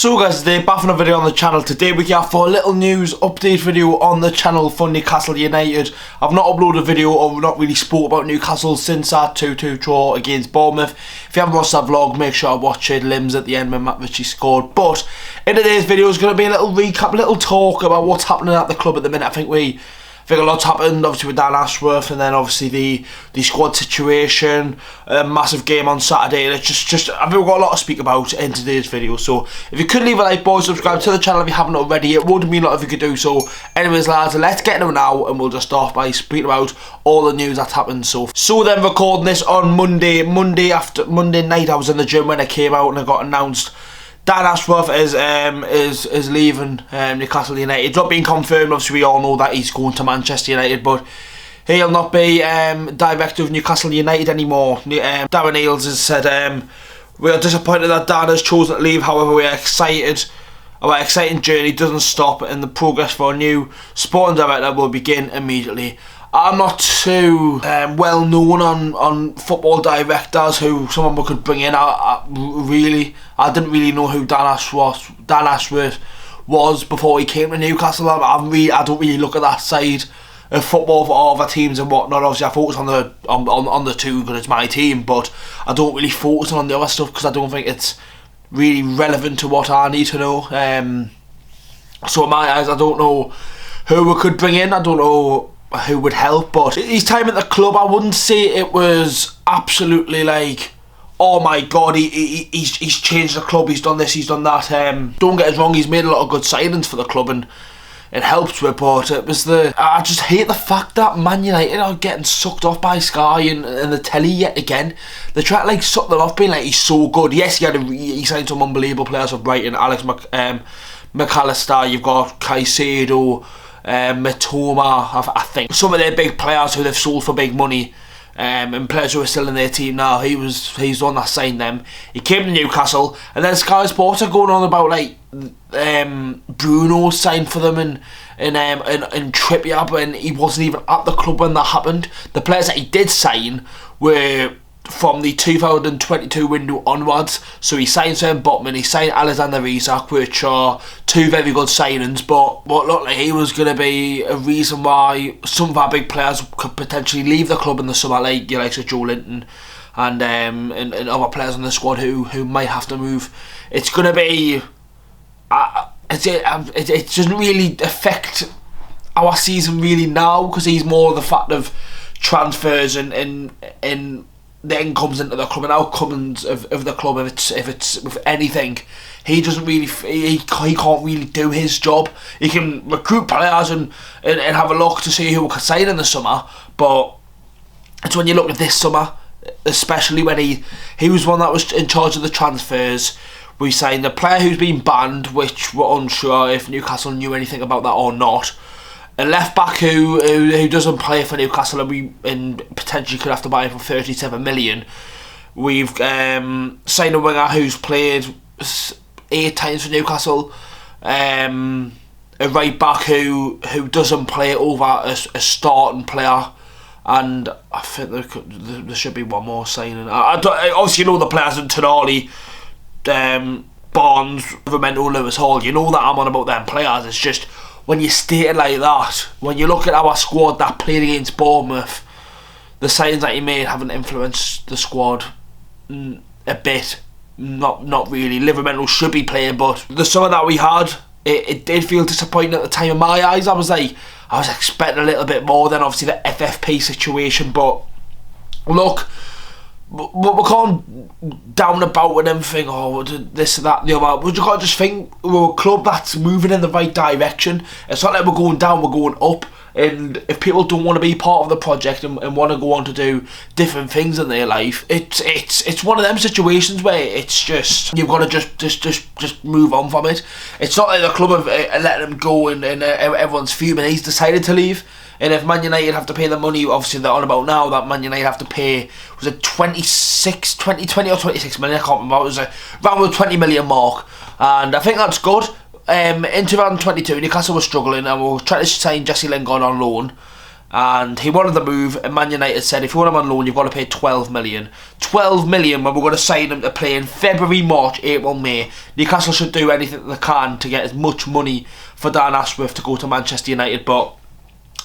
So guys, today back on a video on the channel. Today we're here for a little news update video on the channel for Newcastle United. I've not uploaded a video or not really spoke about Newcastle since that 2-2 draw against Bournemouth. If you haven't watched that vlog, make sure to watch it. Limbs at the end when Matt Ritchie scored. But in today's video is going to be a little recap, a little talk about what's happening at the club at the minute. I think a lot's happened, obviously with Dan Ashworth, and then obviously the squad situation, a massive game on Saturday. And it's just I think we've got a lot to speak about in today's video. So if you could leave a like, boys, subscribe to the channel if you haven't already. It would mean a lot if you could do so. Anyways, lads, let's get into it now, and we'll just start by speaking about all the news that's happened. So then recording this on Monday night. I was in the gym when it came out and it got announced. Dan Ashworth is leaving Newcastle United. It's not being confirmed. Obviously, we all know that he's going to Manchester United, but he'll not be director of Newcastle United anymore. Darren Eales has said, "We are disappointed that Dan has chosen to leave. However, we are excited. Our exciting journey doesn't stop, and the progress for a new sporting director will begin immediately." I'm not too well known on football directors who someone could bring in. I didn't really know who Dan Ashworth was before he came to Newcastle. I don't really look at that side of football for all of our teams and whatnot. Obviously, I focus on the two because it's my team, but I don't really focus on the other stuff because I don't think it's really relevant to what I need to know. So in my eyes, I don't know who we could bring in. I don't know who would help, but his time at the club, I wouldn't say it was absolutely like, oh my god, he's changed the club, he's done this, he's done that. Don't get us wrong, he's made a lot of good signings for the club and it helps with, but it was I just hate the fact that Man United are getting sucked off by Sky and the telly yet again. They try to like suck them off, being like he's so good. Yes, he signed some unbelievable players for Brighton, Alex McAllister, you've got Caicedo, Matoma, I think some of their big players who they've sold for big money, and players who are still in their team now. He's the one that signed them. He came to Newcastle, and then Sky Sports are going on about like Bruno signed for them and Trippier, when he wasn't even at the club when that happened. The players that he did sign were from the 2022 window onwards. So he signed Sam Botman, he signed Alexander Isak, which are two very good signings, but what looked like he was going to be a reason why some of our big players could potentially leave the club in the summer, like your likes of Joe Linton and other players on the squad who might have to move. It's going to be it doesn't really affect our season really now, because he's more the fact of transfers and then comes into the club and outcomes of the club. If it's with anything, he doesn't really he can't really do his job. He can recruit players and have a look to see who we can sign in the summer, but it's when you look at this summer, especially when he was one that was in charge of the transfers. We signed a player who's been banned, which we're unsure if Newcastle knew anything about that or not. A left back who doesn't play for Newcastle, and potentially could have to buy him for 37 million. We've signed a winger who's played 8 times for Newcastle. A right back who doesn't play over a starting player, and I think there should be one more signing. Obviously, you know the players in Tonali, Barnes, Livramento, Lewis Hall. You know that I'm on about them players. It's just, when you state it like that, when you look at our squad that played against Bournemouth, the signings that he made haven't influenced the squad a bit. Not really. Livramento should be playing, but the summer that we had, it did feel disappointing at the time. In my eyes, I was expecting a little bit more than obviously the FFP situation, but look, we can't down about with everything, oh, this, that, the other. We got to just think we're a club that's moving in the right direction. It's not like we're going down, we're going up. And if people don't want to be part of the project and want to go on to do different things in their life, it's one of them situations where it's just, you've got to just move on from it. It's not like the club have let him go and everyone's fuming. He's decided to leave. And if Man United have to pay the money, obviously they're on about now that Man United have to pay, was it 20 or 26 million, I can't remember, it was around the 20 million mark, and I think that's good. In 2022, Newcastle was struggling and we were trying to sign Jesse Lingard on loan, and he wanted the move, and Man United said, if you want him on loan, you've got to pay 12 million. 12 million when we're going to sign him to play in February, March, April, May. Newcastle should do anything they can to get as much money for Dan Ashworth to go to Manchester United, but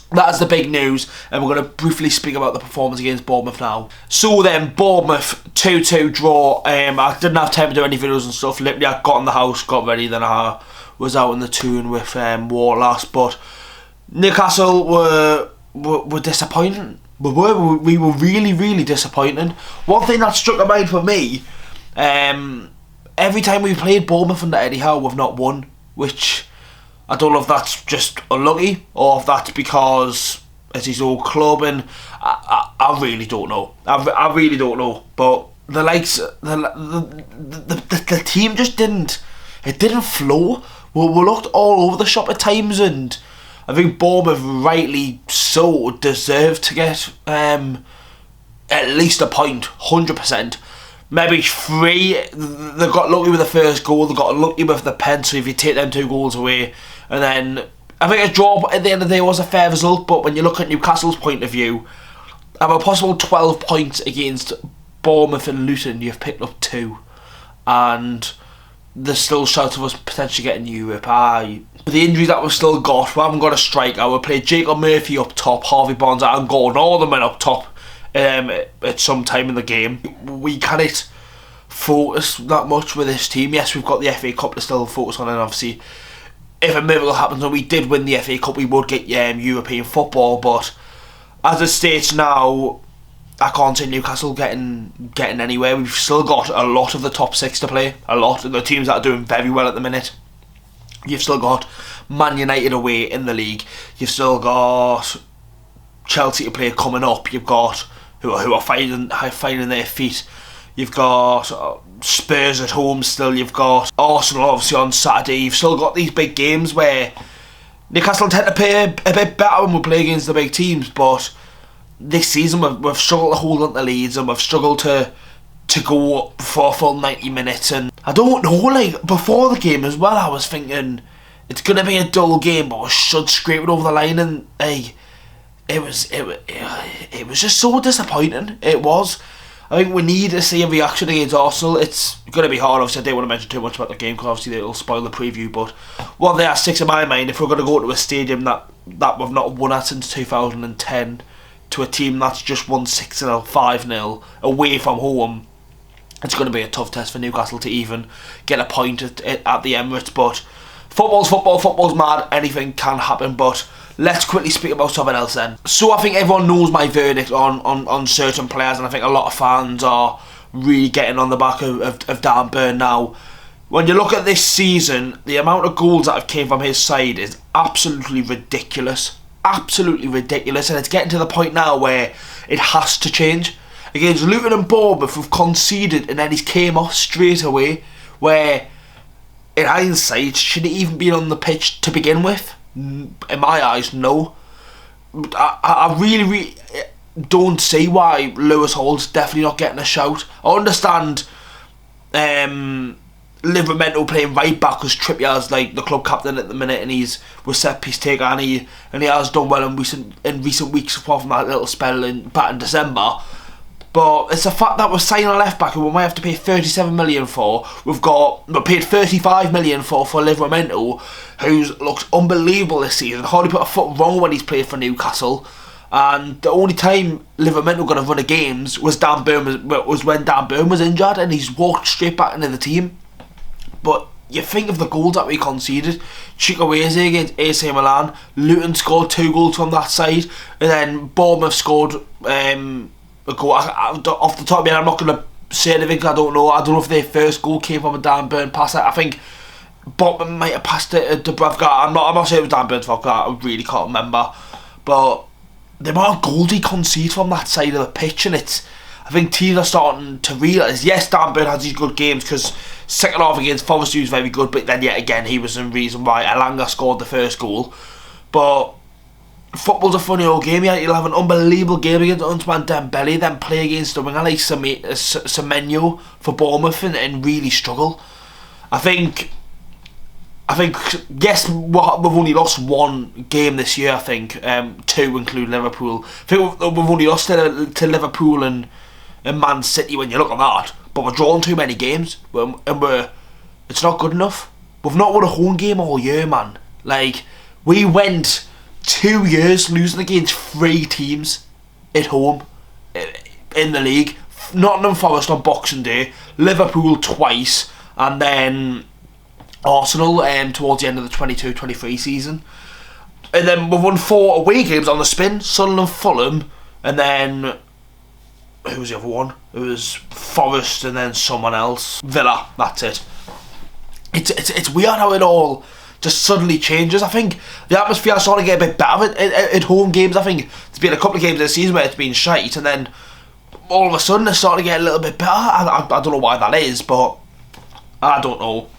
that's the big news, and we're going to briefly speak about the performance against Bournemouth now. So then, Bournemouth 2-2 draw. I didn't have time to do any videos and stuff. Literally, I got in the house, got ready, then I was out in the tune with Waterlass. But Newcastle were disappointing. We were really, really disappointing. One thing that struck a mind for me, every time we played Bournemouth under Eddie Howe, we've not won, which I don't know if that's just unlucky or if that's because it's his old club, and I really don't know. I really don't know. But the team just didn't flow. We looked all over the shop at times, and I think Bournemouth rightly so deserved to get at least a point, 100%. Maybe 3. They got lucky with the first goal, they got lucky with the pen, so if you take them 2 goals away, and then I think a draw at the end of the day was a fair result. But when you look at Newcastle's point of view, of a possible 12 points against Bournemouth and Luton, you've picked up 2, and there's still shout of us potentially getting Europe. With the injuries that we've still got, we haven't got a striker. We played Jacob Murphy up top, Harvey Barnes and Gordon, all the men up top at some time in the game. We can't focus that much with this team. Yes, we've got the FA Cup to still focus on, and obviously if a miracle happens and we did win the FA Cup, we would get European football. But as it states now, I can't see Newcastle getting anywhere. We've still got a lot of the top 6 to play. A lot of the teams that are doing very well at the minute. You've still got Man United away in the league. You've still got Chelsea to play coming up. You've got who are finding their feet. You've got Spurs at home still. You've got Arsenal obviously on Saturday. You've still got these big games where Newcastle tend to play a bit better when we play against the big teams, but this season we've struggled to hold on to leads, and we've struggled to go for a full 90 minutes. And I don't know, like before the game as well, I was thinking it's going to be a dull game, but we should scrape it over the line, and it was just so disappointing. It was. I think we need to see a reaction against Arsenal. It's going to be hard. Obviously, I don't want to mention too much about the game because obviously it'll spoil the preview. But one thing that sticks in my mind, if we're going to go to a stadium that we've not won at since 2010, to a team that's just won 6-0, 5-0 away from home, it's going to be a tough test for Newcastle to even get a point at the Emirates. But football's football, football's mad, anything can happen. But let's quickly speak about something else then. So I think everyone knows my verdict on certain players, and I think a lot of fans are really getting on the back of Dan Burn now. When you look at this season, the amount of goals that have came from his side is absolutely ridiculous. Absolutely ridiculous, and it's getting to the point now where it has to change. Against Luton and Bournemouth, we've conceded, and then he's came off straight away, where in hindsight, should he even been on the pitch to begin with? In my eyes, no. I really don't see why Lewis Hall's definitely not getting a shout. I understand Livramento playing right back because Trippier's like the club captain at the minute, and he's with set piece taker, and he has done well in recent weeks, apart from that little spell back in December. But it's a fact that we're signing a left back who we might have to pay 37 million for. We paid 35 million for Livramento, who looks unbelievable this season. Hardly put a foot wrong when he's played for Newcastle. And the only time Livramento got a run of games was when Dan Burn was injured, and he's walked straight back into the team. But you think of the goals that we conceded. Chukwueze against AC Milan, Luton scored 2 goals from that side, and then Bournemouth scored a goal. Off the top of my head, I'm not going to say anything because I don't know. I don't know if their first goal came from a Dan Burn pass. I think Botman might have passed it to Dubravka. I'm not saying it was Dan Burn's fault, I really can't remember. But the amount of goals he concedes from that side of the pitch, and I think teams are starting to realise, yes, Dan Burn has these good games, because second half against Forest he was very good, but then yet again he was the reason why Elanga scored the first goal. But football's a funny old game. You'll have an unbelievable game against Ousmane Dembele, then play against a winger like Semenyo for Bournemouth and really struggle. I think I think, yes, we've only lost one game this year, I think, 2 including Liverpool. I think we've only lost to Liverpool and Man City when you look at that, but we're drawing too many games, and it's not good enough. We've not won a home game all year, man. Like, we went 2 years losing against 3 teams at home in the league. Nottingham Forest on Boxing Day, Liverpool twice, and then Arsenal towards the end of the 22-23 season. And then we've won 4 away games on the spin, Sunderland, Fulham, and then who was the other one? It was Forest and then someone else. Villa, that's it. It's weird how it all just suddenly changes. I think the atmosphere is starting to get a bit better at home games. I think there's been a couple of games this season where it's been shite, and then all of a sudden it's starting to get a little bit better. I don't know why that is, but I don't know.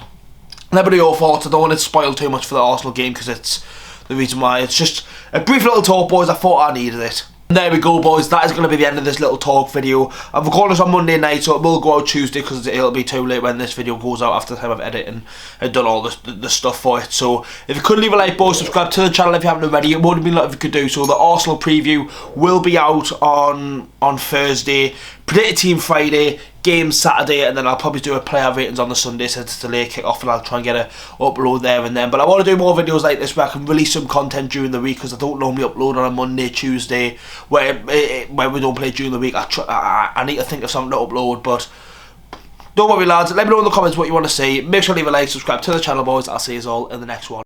Never your fault. I don't want to spoil too much for the Arsenal game because it's the reason why. It's just a brief little talk, boys. I thought I needed it. And there we go, boys. That is going to be the end of this little talk video. I'm recording this on Monday night, so it will go out Tuesday because it'll be too late when this video goes out after the time I've edited and done all the stuff for it. So if you could leave a like, boys, subscribe to the channel if you haven't already. It would have been a lot if you could do so. The Arsenal preview will be out on Thursday. Predicted team Friday, game Saturday, and then I'll probably do a player ratings on the Sunday since it's a late kick-off, and I'll try and get a upload there and then. But I want to do more videos like this where I can release some content during the week because I don't normally upload on a Monday, Tuesday, where we don't play during the week. I need to think of something to upload, but don't worry, lads. Let me know in the comments what you want to see. Make sure to leave a like, subscribe to the channel, boys. I'll see you all in the next one.